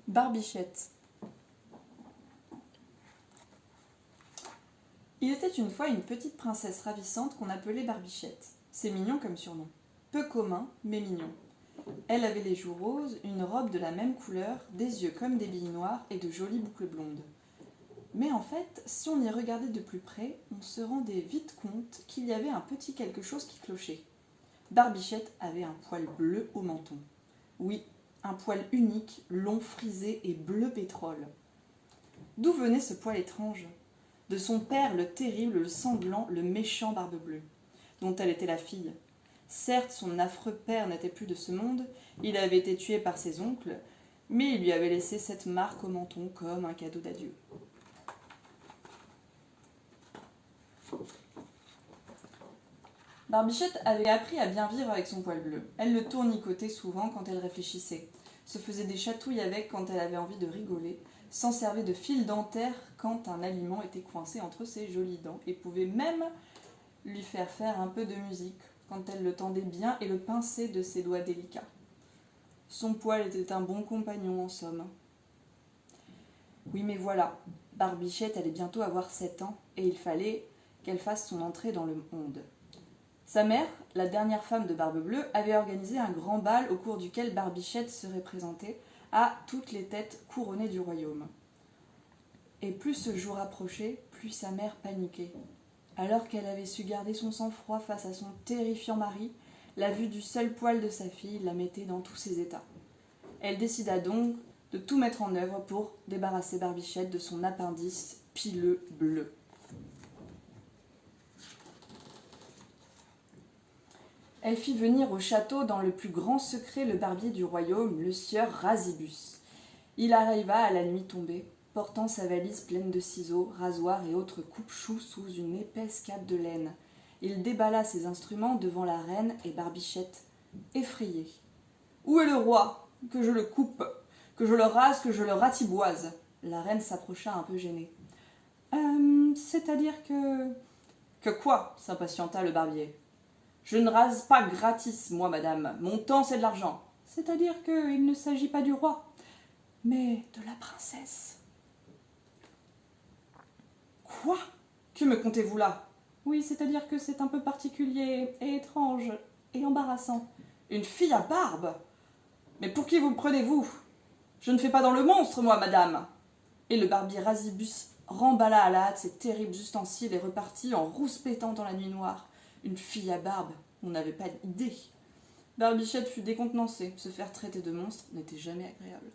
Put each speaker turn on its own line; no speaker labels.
Barbichette. Il était une fois une petite princesse ravissante qu'on appelait Barbichette. C'est mignon comme surnom. Peu commun, mais mignon. Elle avait les joues roses, une robe de la même couleur, des yeux comme des billes noires et de jolies boucles blondes. Mais en fait, si on y regardait de plus près, on se rendait vite compte qu'il y avait un petit quelque chose qui clochait. Barbichette avait un poil bleu au menton. Oui, un poil unique, long, frisé et bleu pétrole. D'où venait ce poil étrange ? De son père, le terrible, le sanglant, le méchant Barbe-Bleue, dont elle était la fille. Certes, son affreux père n'était plus de ce monde, il avait été tué par ses oncles, mais il lui avait laissé cette marque au menton comme un cadeau d'adieu. Barbichette avait appris à bien vivre avec son poil bleu. Elle le tournicotait souvent quand elle réfléchissait, se faisait des chatouilles avec quand elle avait envie de rigoler, s'en servait de fil dentaire quand un aliment était coincé entre ses jolies dents et pouvait même lui faire un peu de musique quand elle le tendait bien et le pinçait de ses doigts délicats. Son poil était un bon compagnon en somme. Oui, mais voilà, Barbichette allait bientôt avoir 7 ans et il fallait qu'elle fasse son entrée dans le monde. Sa mère, la dernière femme de Barbe-Bleue, avait organisé un grand bal au cours duquel Barbichette serait présentée à toutes les têtes couronnées du royaume. Et plus ce jour approchait, plus sa mère paniquait. Alors qu'elle avait su garder son sang-froid face à son terrifiant mari, la vue du seul poil de sa fille la mettait dans tous ses états. Elle décida donc de tout mettre en œuvre pour débarrasser Barbichette de son appendice pileux bleu. Elle fit venir au château dans le plus grand secret le barbier du royaume, le sieur Rasibus. Il arriva à la nuit tombée, portant sa valise pleine de ciseaux, rasoirs et autres coupe-choux sous une épaisse cape de laine. Il déballa ses instruments devant la reine et Barbichette, effrayée. « Où est le roi ? Que je le coupe, que je le rase, que je le ratiboise !» La reine s'approcha un peu gênée. « C'est-à-dire que… » « Que quoi ?» s'impatienta le barbier. « Je ne rase pas gratis, moi, madame. Mon temps, c'est de l'argent. »« C'est-à-dire qu'il ne s'agit pas du roi, mais de la princesse. »« Quoi ? Que me contez-vous là ? » ?»« Oui, c'est-à-dire que c'est un peu particulier et étrange et embarrassant. »« Une fille à barbe ? Mais pour qui vous me prenez-vous ? Je ne fais pas dans le monstre, moi, madame. » Et le barbier Rasibus remballa à la hâte ses terribles ustensiles et repartit en rouspétant dans la nuit noire. Une fille à barbe, on n'avait pas d'idée. Barbichette fut décontenancée. Se faire traiter de monstre n'était jamais agréable.